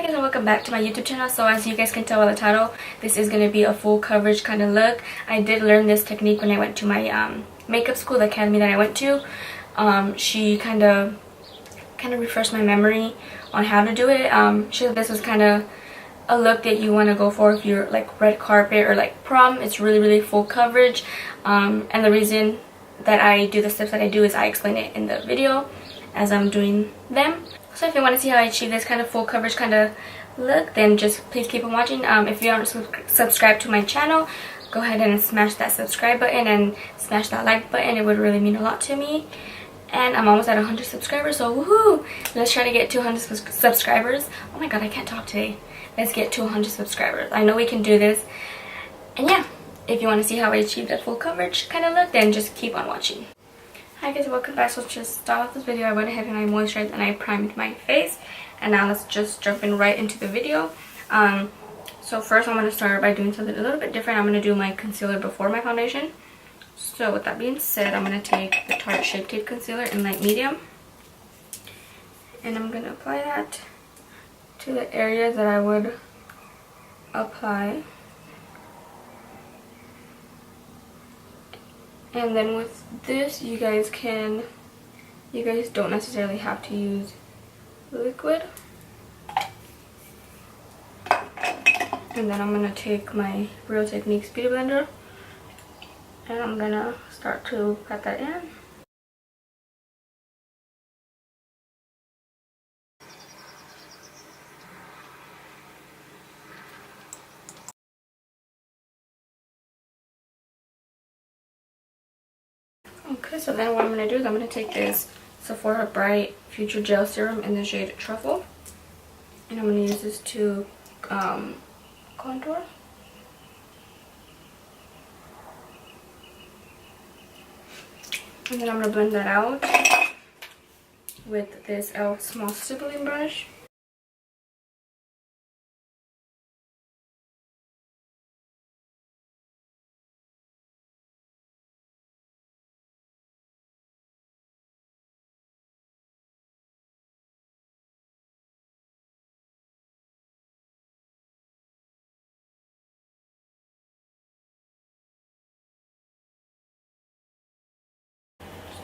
Hi guys and welcome back to my YouTube channel. So as you guys can tell by the title, this is going to be a full coverage kind of look. I did learn this technique when I went to my makeup school, the academy that I went to. She kind of refreshed my memory on how to do it. She said this was kind of a look that you want to go for if you're like red carpet or like prom. It's really full coverage, and the reason that I do the steps that I do is I explain it in the video as I'm doing them. So if you want to see how I achieve this kind of full coverage kind of look, then just please keep on watching. If you aren't subscribed to my channel, go ahead and smash that subscribe button and smash that like button. It would really mean a lot to me. And I'm almost at 100 subscribers, so woohoo! Let's try to get to 100 subscribers. Oh my god, I can't talk today. Let's get to 100 subscribers. I know we can do this. And yeah, if you want to see how I achieve that full coverage kind of look, then just keep on watching. Hi guys, welcome back. So just start off this video, I went ahead and I moisturized and I primed my face, and now let's just jump in right into the video. So first I'm going to start by doing something a little bit different. I'm going to do my concealer before my foundation. So with that being said, I'm going to take the Tarte Shape Tape Concealer in light medium, and I'm going to apply that to the areas that I would apply. And then with this, you guys don't necessarily have to use liquid. And then I'm going to take my Real Techniques Beauty Blender and I'm going to start to pat that in. Okay, so then what I'm going to do is I'm going to take this Sephora Bright Future Gel Serum in the shade Truffle. And I'm going to use this to contour. And then I'm going to blend that out with this e.l.f. small stippling brush.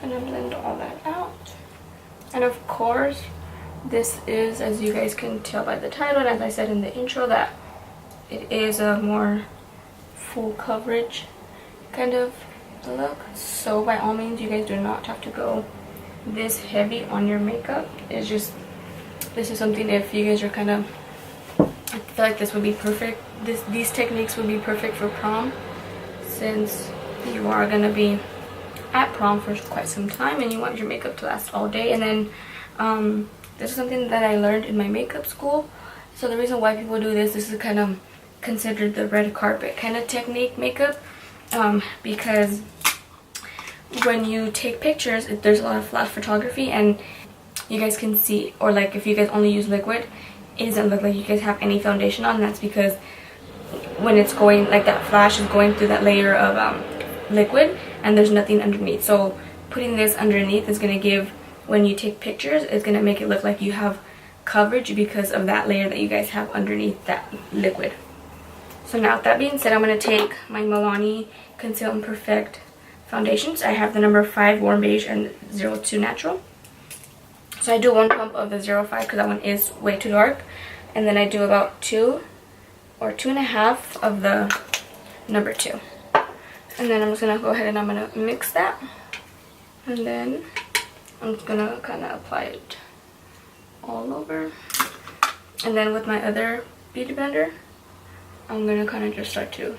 And then blend all that out. And of course, this is, as you guys can tell by the title and as I said in the intro, that it is a more full coverage kind of look. So by all means, you guys do not have to go this heavy on your makeup. It's just, this is something if you guys are kind of, I feel like this would be perfect. These techniques would be perfect for prom, since you are going to be at prom for quite some time and you want your makeup to last all day. And then this is something that I learned in my makeup school. So the reason why people do this is kind of considered the red carpet kind of technique makeup, because when you take pictures, there's a lot of flash photography and you guys can see, or like if you guys only use liquid, it doesn't look like you guys have any foundation on. That's because when it's going, like that flash is going through that layer of liquid and there's nothing underneath. So putting this underneath is going to give, when you take pictures, it's going to make it look like you have coverage because of that layer that you guys have underneath that liquid. So now with that being said, I'm going to take my Milani Conceal and Perfect foundations. I have the number 5 Warm Beige and 02 Natural. So I do 1 pump of the 05 because that one is way too dark. And then I do about 2 or 2.5 of the number 2. And then I'm just going to go ahead and I'm going to mix that. And then I'm just going to kind of apply it all over. And then with my other beauty blender, I'm going to kind of just start to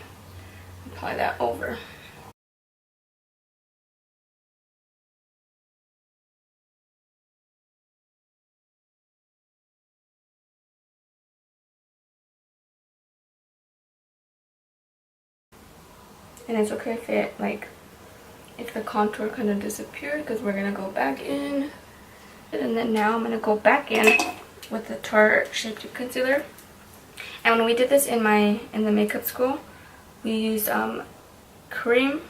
apply that over. And it's okay if the contour kind of disappeared, because we're gonna go back in. And then now I'm gonna go back in with the Tarte Shape Tape Concealer. And when we did this in the makeup school, we used cream.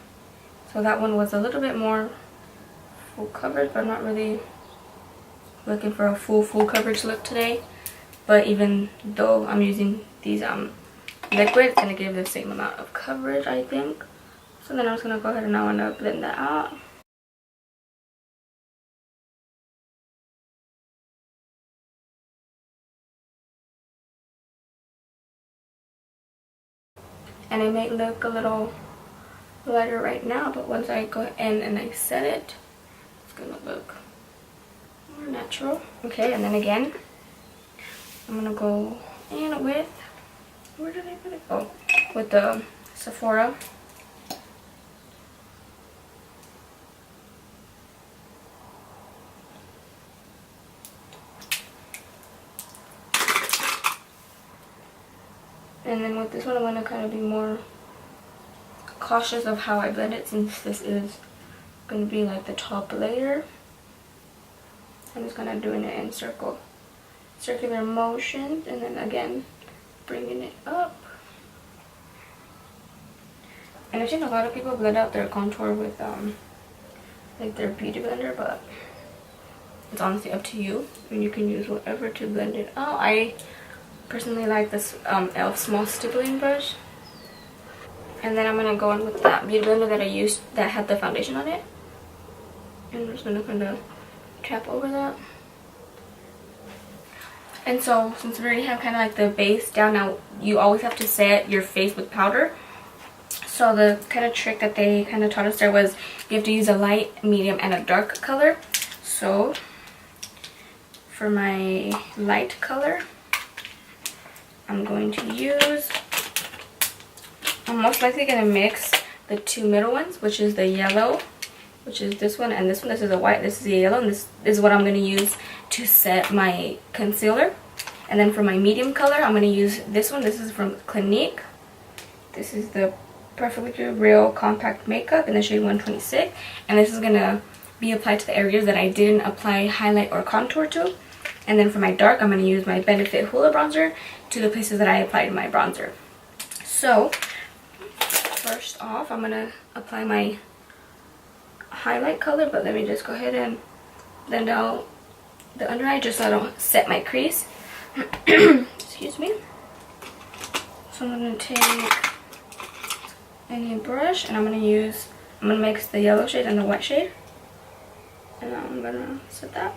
So that one was a little bit more full coverage, but I'm not really looking for a full coverage look today. but even though I'm using these liquid, it's gonna give the same amount of coverage, I think. So then I'm just gonna go ahead and I want to blend that out. And it may look a little lighter right now, but once I go in and I set it, it's gonna look more natural. Okay, and then again, I'm gonna go in with, where did I put it? Oh, with the Sephora. And then with this one, I'm gonna kind of be more cautious of how I blend it, since this is gonna be like the top layer. I'm just gonna doing it in circular motions, and then again bringing it up. And I've seen a lot of people blend out their contour with like their beauty blender, but it's honestly up to you, and you can use whatever to blend it out. I personally like this e.l.f. small stippling brush. And then I'm gonna go in with that beauty blender that I used that had the foundation on it, and I'm just gonna kind of tap over that. And so since we already have kind of like the base down, now you always have to set your face with powder. So the kind of trick that they kind of taught us there was you have to use a light, medium, and a dark color. So for my light color, I'm going to use, I'm most likely going to mix the two middle ones, which is the yellow, which is this one, and this one. This is a white, this is the yellow, and this is what I'm going to use to set my concealer. And then for my medium color, I'm going to use this one. This is from Clinique. This is the Perfectly Real Compact Makeup in the shade 126, and this is going to be applied to the areas that I didn't apply highlight or contour to. And then for my dark, I'm going to use my Benefit Hoola bronzer to the places that I applied my bronzer. So first off, I'm going to apply my highlight color, but let me just go ahead and blend out the under eye just so I don't set my crease. Excuse me. So I'm going to take any brush, and I'm going to mix the yellow shade and the white shade, and I'm going to set that.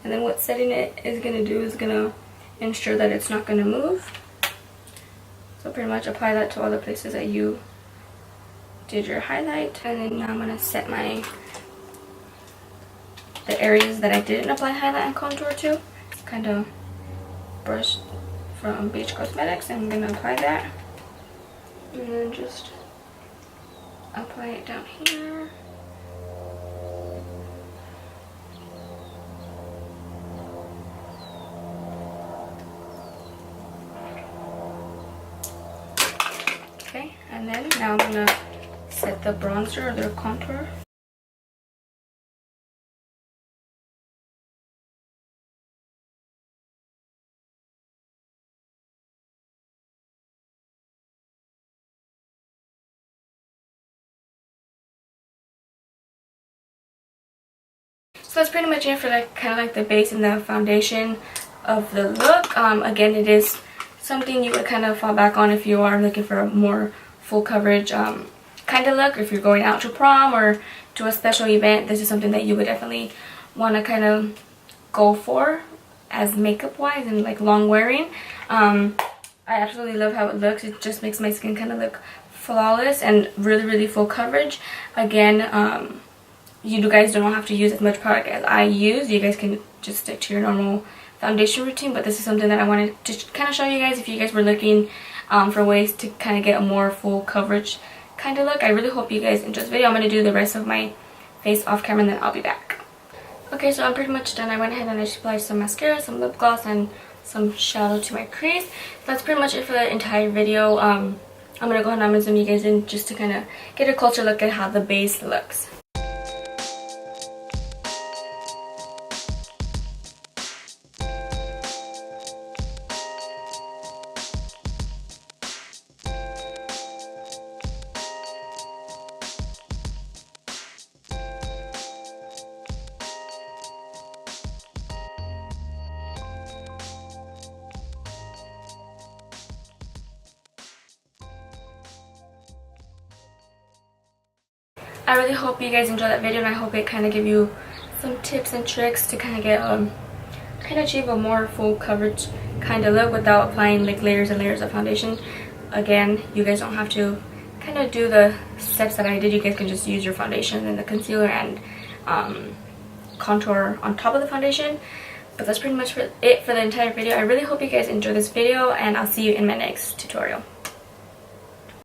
And then what setting it is going to do is going to ensure that it's not going to move. So pretty much apply that to all the places that you did your highlight. And then now I'm going to set the areas that I didn't apply highlight and contour to. Kind of brush from Beach Cosmetics, and I'm going to apply that. And then just apply it down here. Okay, and then now I'm going to set the bronzer or the contour. So that's pretty much it for like kind of like the base and the foundation of the look. Again, it is something you would kind of fall back on if you are looking for a more full coverage kind of look, or if you're going out to prom or to a special event. This is something that you would definitely want to kind of go for as makeup wise and like long wearing. I absolutely love how it looks. It just makes my skin kind of look flawless and really full coverage. Again, you guys don't have to use as much product as I use. You guys can just stick to your normal foundation routine, but this is something that I wanted to kind of show you guys if you guys were looking for ways to kind of get a more full coverage kind of look. I really hope you guys enjoyed this video. I'm going to do the rest of my face off camera, and then I'll be back. Okay, so I'm pretty much done. I went ahead and I just applied some mascara, some lip gloss, and some shadow to my crease. That's pretty much it for the entire video. I'm going to go ahead and zoom you guys in just to kind of get a closer look at how the base looks. I really hope you guys enjoyed that video, and I hope it kind of give you some tips and tricks to kind of get kind of achieve a more full coverage kind of look without applying like layers and layers of foundation. Again, you guys don't have to kind of do the steps that I did. You guys can just use your foundation and the concealer and contour on top of the foundation. But that's pretty much it for the entire video. I really hope you guys enjoyed this video, and I'll see you in my next tutorial.